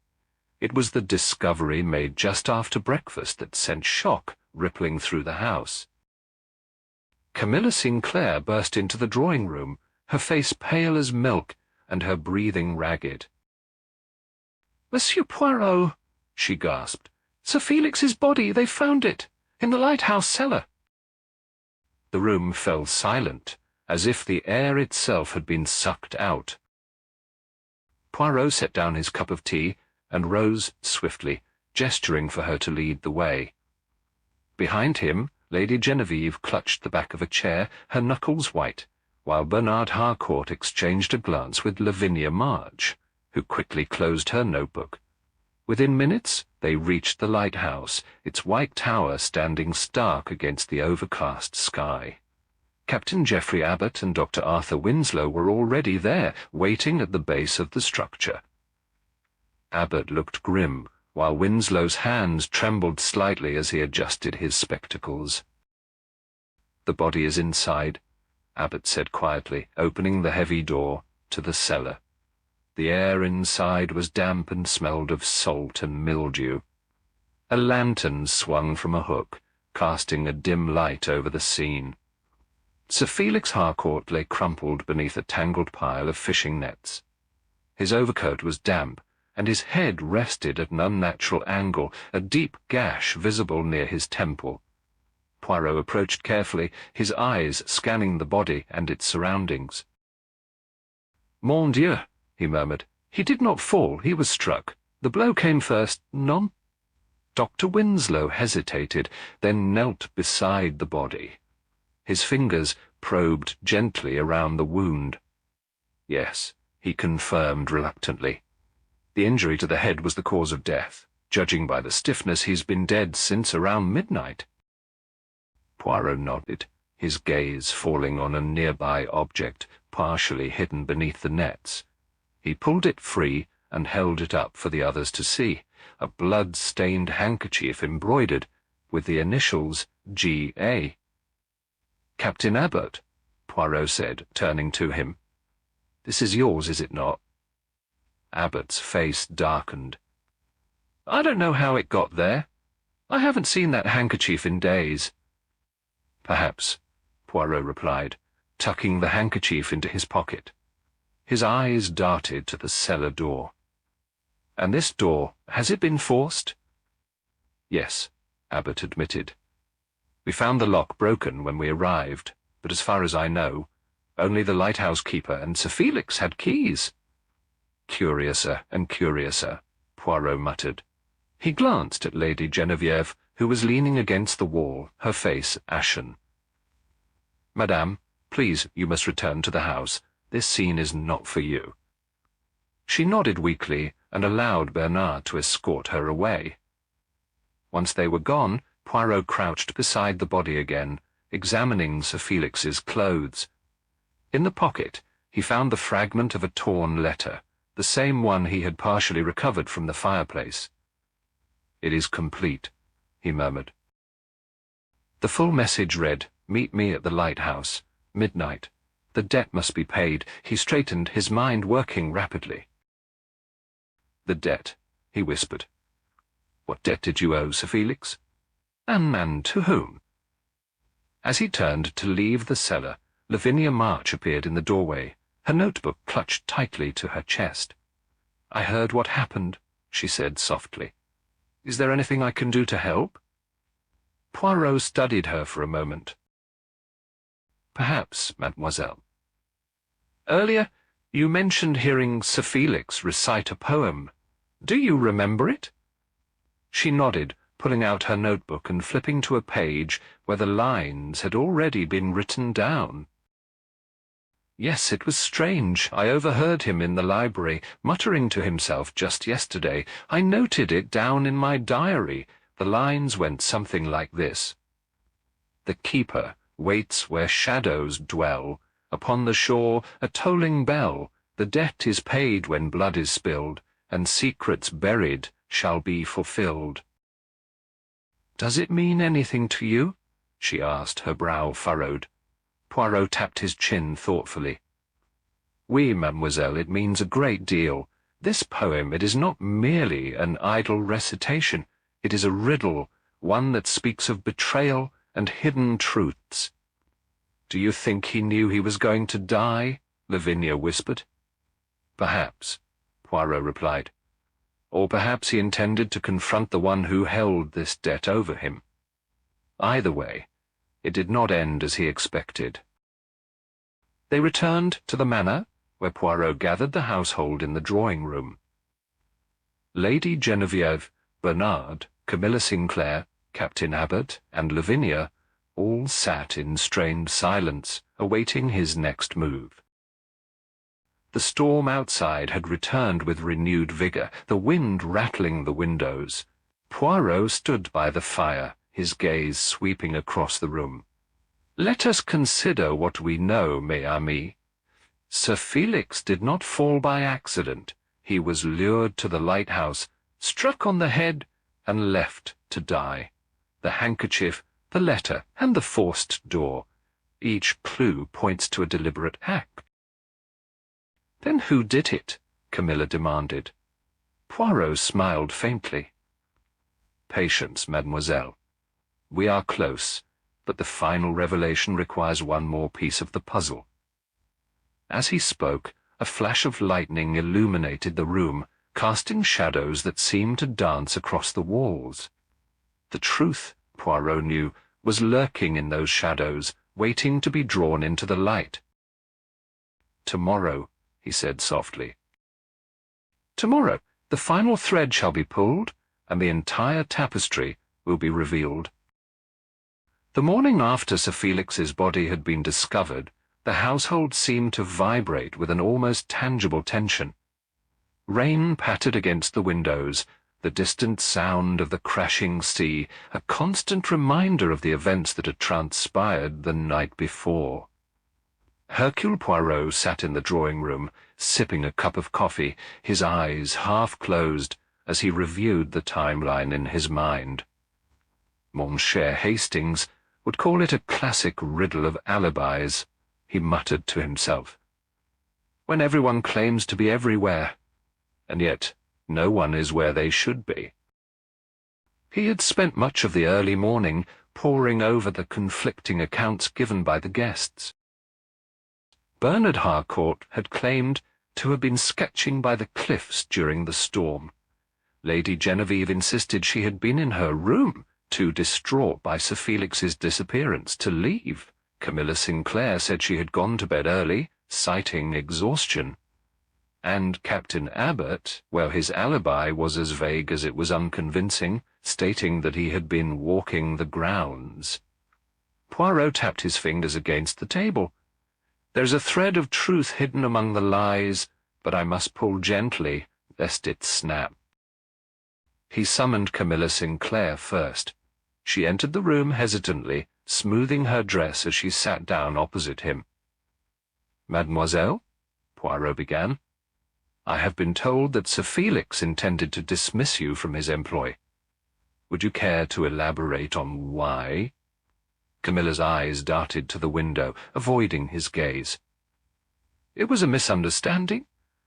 It was the discovery made just after breakfast that sent shock rippling through the house. Camilla Sinclair burst into the drawing-room, her face pale as milk and her breathing ragged. "Monsieur Poirot," she gasped. "Sir Felix's body, they found it, in the lighthouse cellar." The room fell silent, as if the air itself had been sucked out. Poirot set down his cup of tea and rose swiftly, gesturing for her to lead the way. Behind him, Lady Genevieve clutched the back of a chair, her knuckles white, while Bernard Harcourt exchanged a glance with Lavinia March, who quickly closed her notebook. Within minutes, they reached the lighthouse, its white tower standing stark against the overcast sky. Captain Geoffrey Abbott and Dr. Arthur Winslow were already there, waiting at the base of the structure. Abbott looked grim, while Winslow's hands trembled slightly as he adjusted his spectacles. "The body is inside," Abbott said quietly, opening the heavy door to the cellar. The air inside was damp and smelled of salt and mildew. A lantern swung from a hook, casting a dim light over the scene. Sir Felix Harcourt lay crumpled beneath a tangled pile of fishing nets. His overcoat was damp, and his head rested at an unnatural angle, a deep gash visible near his temple. Poirot approached carefully, his eyes scanning the body and its surroundings. "Mon Dieu," he murmured. "He did not fall, he was struck. The blow came first, non?" Dr. Winslow hesitated, then knelt beside the body. His fingers probed gently around the wound. "Yes," he confirmed reluctantly. "The injury to the head was the cause of death. Judging by the stiffness, he's been dead since around midnight." Poirot nodded, his gaze falling on a nearby object, partially hidden beneath the nets. He pulled it free and held it up for the others to see, a blood-stained handkerchief embroidered with the initials G.A. "Captain Abbott," Poirot said, turning to him. "This is yours, is it not?" Abbott's face darkened. "I don't know how it got there. I haven't seen that handkerchief in days." "Perhaps," Poirot replied, tucking the handkerchief into his pocket. His eyes darted to the cellar door. "And this door, has it been forced?" "Yes," Abbott admitted. "We found the lock broken when we arrived, but as far as I know, only the lighthouse keeper and Sir Felix had keys." "Curiouser and curiouser," Poirot muttered. He glanced at Lady Genevieve, who was leaning against the wall, her face ashen. "Madame, please, you must return to the house. This scene is not for you." She nodded weakly and allowed Bernard to escort her away. Once they were gone, Poirot crouched beside the body again, examining Sir Felix's clothes. In the pocket, he found the fragment of a torn letter, the same one he had partially recovered from the fireplace. "It is complete," he murmured. The full message read, "Meet me at the lighthouse, midnight. The debt must be paid." He straightened, his mind working rapidly. The debt, he whispered. "What debt did you owe, Sir Felix? And to whom?" As he turned to leave the cellar, Lavinia March appeared in the doorway, her notebook clutched tightly to her chest. "I heard what happened," she said softly. "Is there anything I can do to help?" Poirot studied her for a moment. "Perhaps, mademoiselle. Earlier, you mentioned hearing Sir Felix recite a poem. Do you remember it?" She nodded, pulling out her notebook and flipping to a page where the lines had already been written down. "Yes, it was strange. I overheard him in the library, muttering to himself just yesterday. I noted it down in my diary. The lines went something like this. 'The keeper waits where shadows dwell. Upon the shore a tolling bell. The debt is paid when blood is spilled, and secrets buried shall be fulfilled.'" "Does it mean anything to you?" she asked, her brow furrowed. Poirot tapped his chin thoughtfully. "Oui, mademoiselle, it means a great deal. This poem, it is not merely an idle recitation. It is a riddle, one that speaks of betrayal and hidden truths." "Do you think he knew he was going to die?" Lavinia whispered. "Perhaps," Poirot replied. "Or perhaps he intended to confront the one who held this debt over him. Either way, it did not end as he expected." They returned to the manor, where Poirot gathered the household in the drawing-room. Lady Genevieve, Bernard, Camilla Sinclair, Captain Abbott, and Lavinia all sat in strained silence, awaiting his next move. The storm outside had returned with renewed vigour, the wind rattling the windows. Poirot stood by the fire, his gaze sweeping across the room. "Let us consider what we know, mes amis. Sir Felix did not fall by accident. He was lured to the lighthouse, struck on the head, and left to die. The handkerchief, the letter, and the forced door. Each clue points to a deliberate act." "Then who did it?" Camilla demanded. Poirot smiled faintly. "Patience, mademoiselle. We are close, but the final revelation requires one more piece of the puzzle." As he spoke, a flash of lightning illuminated the room, casting shadows that seemed to dance across the walls. The truth, Poirot knew, was lurking in those shadows, waiting to be drawn into the light. "Tomorrow," he said softly. "Tomorrow, the final thread shall be pulled, and the entire tapestry will be revealed." The morning after Sir Felix's body had been discovered, the household seemed to vibrate with an almost tangible tension. Rain pattered against the windows, the distant sound of the crashing sea, a constant reminder of the events that had transpired the night before. Hercule Poirot sat in the drawing-room, sipping a cup of coffee, his eyes half closed, as he reviewed the timeline in his mind. Mon cher Hastings would call it a classic riddle of alibis, he muttered to himself. When everyone claims to be everywhere, and yet no one is where they should be. He had spent much of the early morning poring over the conflicting accounts given by the guests. Bernard Harcourt had claimed to have been sketching by the cliffs during the storm. Lady Genevieve insisted she had been in her room, too distraught by Sir Felix's disappearance to leave. Camilla Sinclair said she had gone to bed early, citing exhaustion. And Captain Abbott, well, his alibi was as vague as it was unconvincing, stating that he had been walking the grounds. Poirot tapped his fingers against the table. "There's a thread of truth hidden among the lies, but I must pull gently, lest it snap." He summoned Camilla Sinclair first. She entered the room hesitantly, smoothing her dress as she sat down opposite him. "Mademoiselle," Poirot began, "I have been told that Sir Felix intended to dismiss you from his employ. Would you care to elaborate on why?" Camilla's eyes darted to the window, avoiding his gaze. "It was a misunderstanding.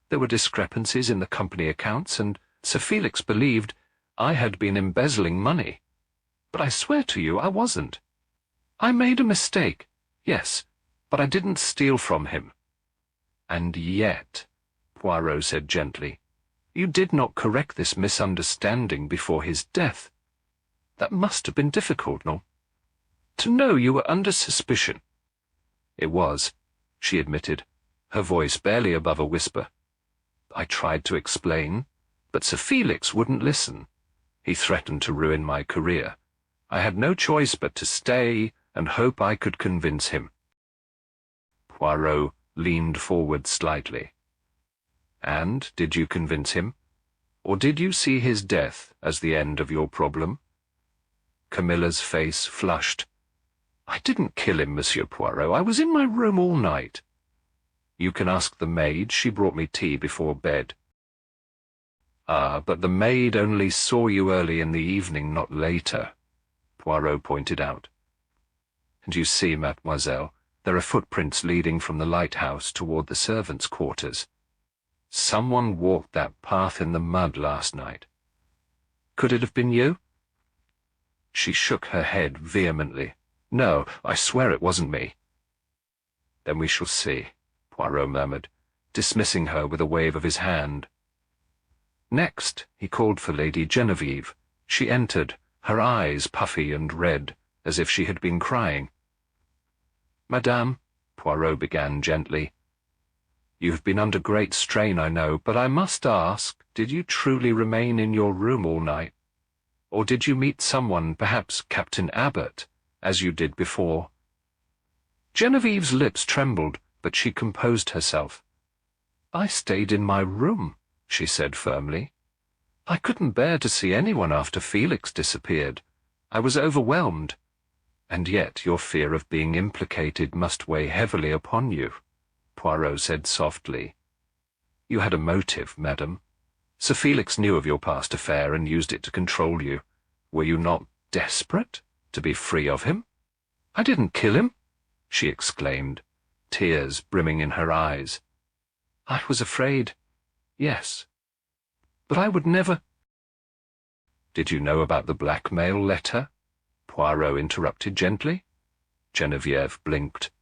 There were discrepancies in the company accounts, and Sir Felix believed I had been embezzling money. But I swear to you I wasn't. I made a mistake, yes, but I didn't steal from him. And yet, Poirot said gently, you did not correct this misunderstanding before his death. That must have been difficult, no? To know you were under suspicion. It was, she admitted, her voice barely above a whisper. I tried to explain, but Sir Felix wouldn't listen. He threatened to ruin my career. I had no choice but to stay and hope I could convince him. Poirot leaned forward slightly. And did you convince him? Or did you see his death as the end of your problem? Camilla's face flushed. I didn't kill him, Monsieur Poirot. I was in my room all night. You can ask the maid. She brought me tea before bed. Ah, but the maid only saw you early in the evening, not later, Poirot pointed out. And you see, mademoiselle, there are footprints leading from the lighthouse toward the servants' quarters. Someone walked that path in the mud last night. Could it have been you? She shook her head vehemently. No, I swear it wasn't me. Then we shall see, Poirot murmured, dismissing her with a wave of his hand. Next, he called for Lady Genevieve. She entered, her eyes puffy and red, as if she had been crying. Madame, Poirot began gently, you have been under great strain, I know, but I must ask, did you truly remain in your room all night? Or did you meet someone, perhaps Captain Abbott, as you did before? Genevieve's lips trembled, but she composed herself. I stayed in my room, she said firmly. I couldn't bear to see anyone after Felix disappeared. I was overwhelmed. And yet your fear of being implicated must weigh heavily upon you, Poirot said softly. You had a motive, madam. Sir Felix knew of your past affair and used it to control you. Were you not desperate to be free of him? I didn't kill him, she exclaimed, tears brimming in her eyes. I was afraid, yes. But I would never— Did you know about the blackmail letter? Poirot interrupted gently. Genevieve blinked.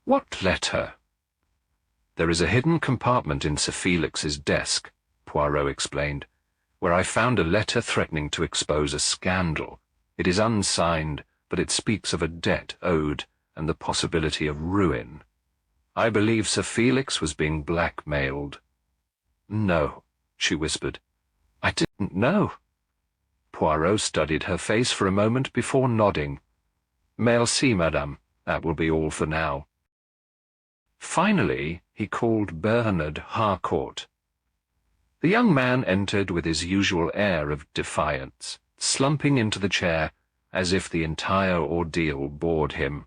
What letter? There is a hidden compartment in Sir Felix's desk, Poirot explained, where I found a letter threatening to expose a scandal. It is unsigned, but it speaks of a debt owed and the possibility of ruin. I believe Sir Felix was being blackmailed. No, she whispered. I didn't know. Poirot studied her face for a moment before nodding. Merci, madame. That will be all for now. Finally, he called Bernard Harcourt. The young man entered with his usual air of defiance, slumping into the chair as if the entire ordeal bored him.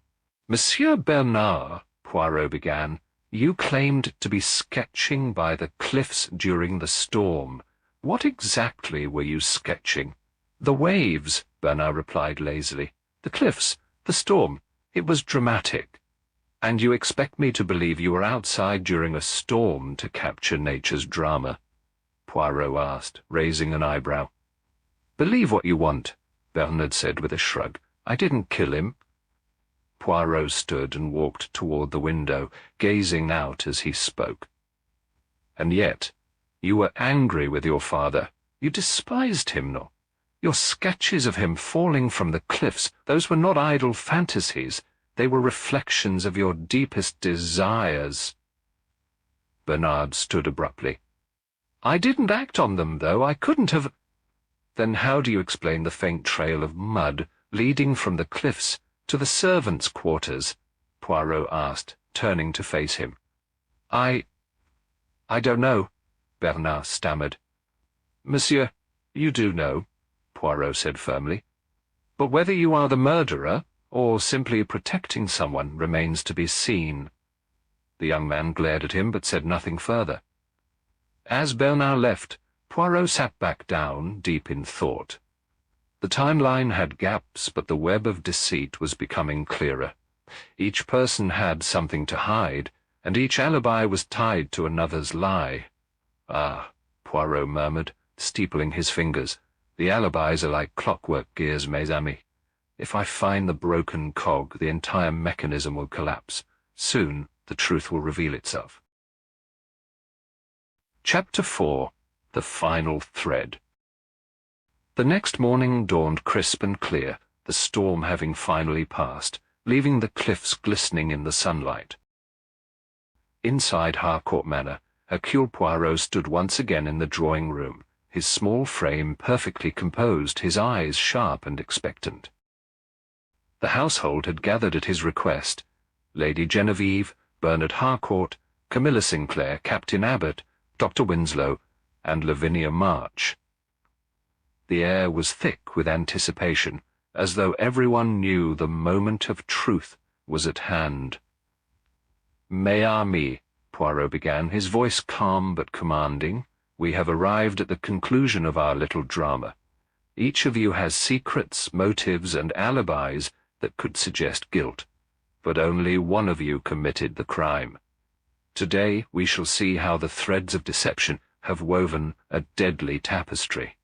Monsieur Bernard, Poirot began, you claimed to be sketching by the cliffs during the storm. What exactly were you sketching? The waves, Bernard replied lazily. The cliffs, the storm. It was dramatic. And you expect me to believe you were outside during a storm to capture nature's drama? Poirot asked, raising an eyebrow. Believe what you want, Bernard said with a shrug. I didn't kill him. Poirot stood and walked toward the window, gazing out as he spoke. And yet, you were angry with your father. You despised him, no? Your sketches of him falling from the cliffs, those were not idle fantasies. They were reflections of your deepest desires. Bernard stood abruptly. I didn't act on them, though. I couldn't have— Then how do you explain the faint trail of mud leading from the cliffs to the servants' quarters? Poirot asked, turning to face him. I don't know, Bernard stammered. Monsieur, you do know, Poirot said firmly. But whether you are the murderer or simply protecting someone remains to be seen. The young man glared at him but said nothing further. As Bernard left, Poirot sat back down, deep in thought. The timeline had gaps, but the web of deceit was becoming clearer. Each person had something to hide, and each alibi was tied to another's lie. Ah, Poirot murmured, steepling his fingers. "The alibis are like clockwork gears, mes amis. If I find the broken cog, the entire mechanism will collapse. Soon, the truth will reveal itself." Chapter 4. The Final Thread. The next morning dawned crisp and clear, the storm having finally passed, leaving the cliffs glistening in the sunlight. Inside Harcourt Manor, Hercule Poirot stood once again in the drawing-room, his small frame perfectly composed, his eyes sharp and expectant. The household had gathered at his request: Lady Genevieve, Bernard Harcourt, Camilla Sinclair, Captain Abbott, Dr. Winslow, and Lavinia March. The air was thick with anticipation, as though everyone knew the moment of truth was at hand. "Mes amis," Poirot began, his voice calm but commanding, "we have arrived at the conclusion of our little drama. Each of you has secrets, motives, and alibis that could suggest guilt, but only one of you committed the crime. Today we shall see how the threads of deception have woven a deadly tapestry."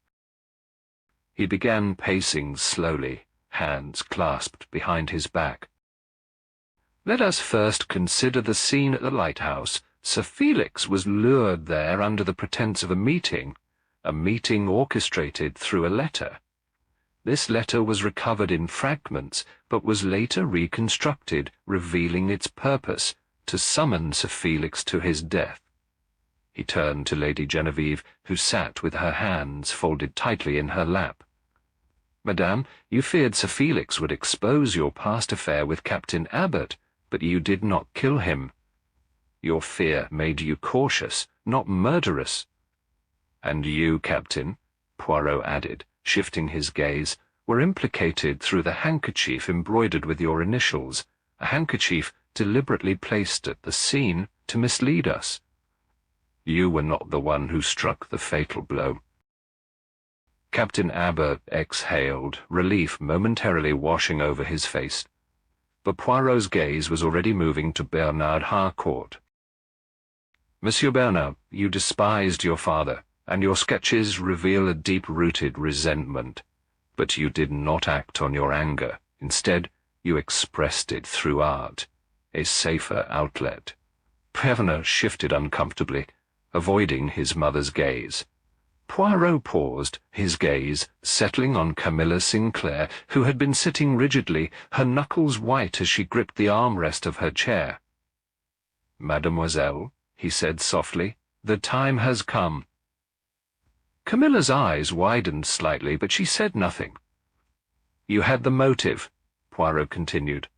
He began pacing slowly, hands clasped behind his back. "Let us first consider the scene at the lighthouse. Sir Felix was lured there under the pretence of a meeting orchestrated through a letter. This letter was recovered in fragments, but was later reconstructed, revealing its purpose, to summon Sir Felix to his death." He turned to Lady Genevieve, who sat with her hands folded tightly in her lap. "Madame, you feared Sir Felix would expose your past affair with Captain Abbott, but you did not kill him. Your fear made you cautious, not murderous. And you, Captain," Poirot added, shifting his gaze, "were implicated through the handkerchief embroidered with your initials, a handkerchief deliberately placed at the scene to mislead us. You were not the one who struck the fatal blow." Captain Abbott exhaled, relief momentarily washing over his face. But Poirot's gaze was already moving to Bernard Harcourt. "Monsieur Bernard, you despised your father, and your sketches reveal a deep-rooted resentment. But you did not act on your anger. Instead, you expressed it through art, a safer outlet." Bernard shifted uncomfortably, avoiding his mother's gaze. Poirot paused, his gaze settling on Camilla Sinclair, who had been sitting rigidly, her knuckles white as she gripped the armrest of her chair. "Mademoiselle," he said softly, "the time has come." Camilla's eyes widened slightly, but she said nothing. "You had the motive," Poirot continued.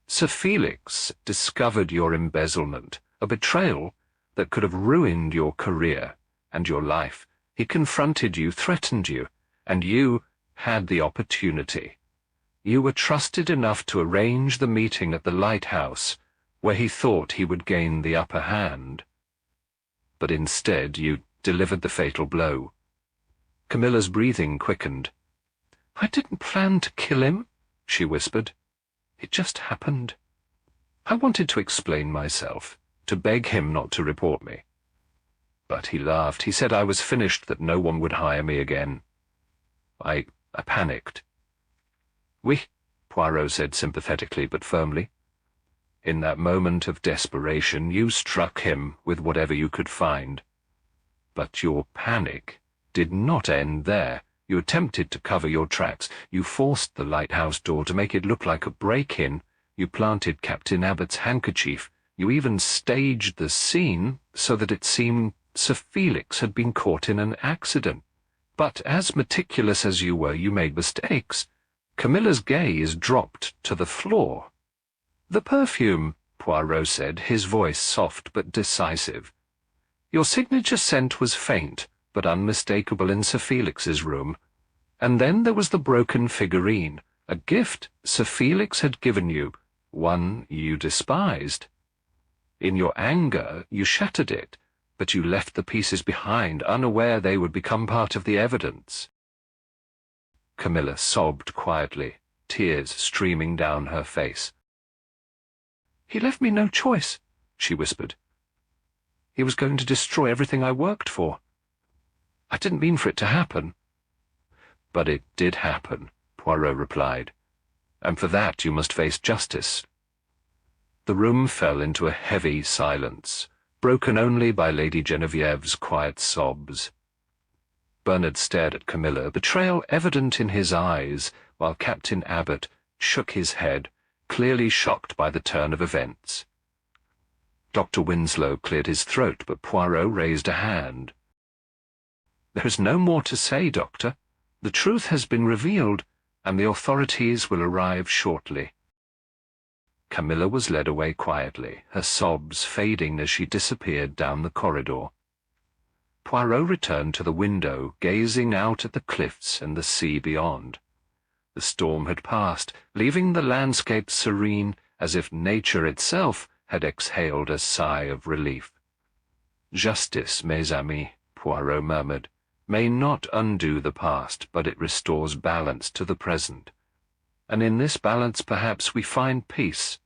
"Sir Felix discovered your embezzlement, a betrayal that could have ruined your career and your life. He confronted you, threatened you, and you had the opportunity. You were trusted enough to arrange the meeting at the lighthouse, where he thought he would gain the upper hand. But instead you delivered the fatal blow." Camilla's breathing quickened. "I didn't plan to kill him," she whispered. "It just happened. I wanted to explain myself, to beg him not to report me. But he laughed. He said I was finished, that no one would hire me again. I panicked." "Oui," Poirot said sympathetically but firmly. "In that moment of desperation, you struck him with whatever you could find. But your panic did not end there. You attempted to cover your tracks. You forced the lighthouse door to make it look like a break-in. You planted Captain Abbott's handkerchief. You even staged the scene so that it seemed Sir Felix had been caught in an accident. But as meticulous as you were, you made mistakes." Camilla's gaze dropped to the floor. "The perfume," Poirot said, his voice soft but decisive. "Your signature scent was faint, but unmistakable in Sir Felix's room. And then there was the broken figurine, a gift Sir Felix had given you, one you despised. In your anger, you shattered it, but you left the pieces behind, unaware they would become part of the evidence." Camilla sobbed quietly, tears streaming down her face. "He left me no choice," she whispered. "He was going to destroy everything I worked for." I didn't mean for it to happen." "But it did happen," Poirot replied, "and for that you must face justice." The room fell into a heavy silence, broken only by Lady Genevieve's quiet sobs. Bernard stared at Camilla, betrayal evident in his eyes, while Captain Abbott shook his head, clearly shocked by the turn of events. Dr. Winslow cleared his throat, but Poirot raised a hand. "There is no more to say, Doctor. The truth has been revealed, and the authorities will arrive shortly." Camilla was led away quietly, her sobs fading as she disappeared down the corridor. Poirot returned to the window, gazing out at the cliffs and the sea beyond. The storm had passed, leaving the landscape serene, as if nature itself had exhaled a sigh of relief. "Justice, mes amis," Poirot murmured, "may not undo the past, but it restores balance to the present. And in this balance perhaps we find peace."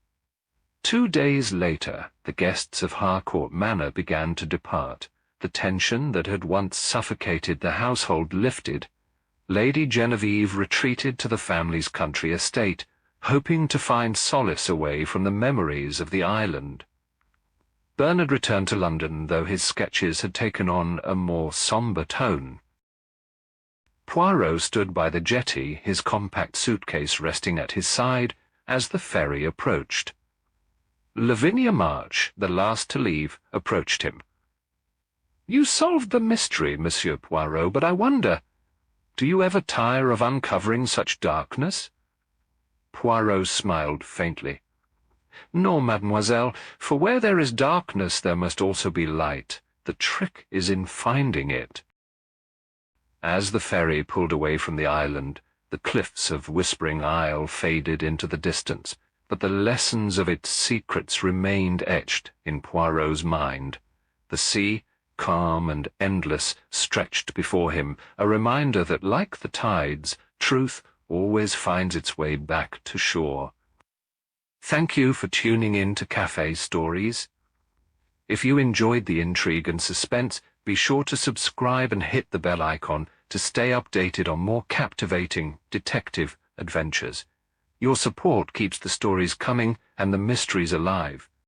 2 days later, the guests of Harcourt Manor began to depart. The tension that had once suffocated the household lifted. Lady Genevieve retreated to the family's country estate, hoping to find solace away from the memories of the island. Bernard returned to London, though his sketches had taken on a more sombre tone. Poirot stood by the jetty, his compact suitcase resting at his side, as the ferry approached. Lavinia March, the last to leave, approached him. "You solved the mystery, Monsieur Poirot, but I wonder, do you ever tire of uncovering such darkness?" Poirot smiled faintly. "No, mademoiselle, for where there is darkness there must also be light. The trick is in finding it." As the ferry pulled away from the island, the cliffs of Whispering Isle faded into the distance, but the lessons of its secrets remained etched in Poirot's mind. The sea, calm and endless, stretched before him, a reminder that, like the tides, truth always finds its way back to shore. Thank you for tuning in to Cafe Stories. If you enjoyed the intrigue and suspense, be sure to subscribe and hit the bell icon to stay updated on more captivating detective adventures. Your support keeps the stories coming and the mysteries alive.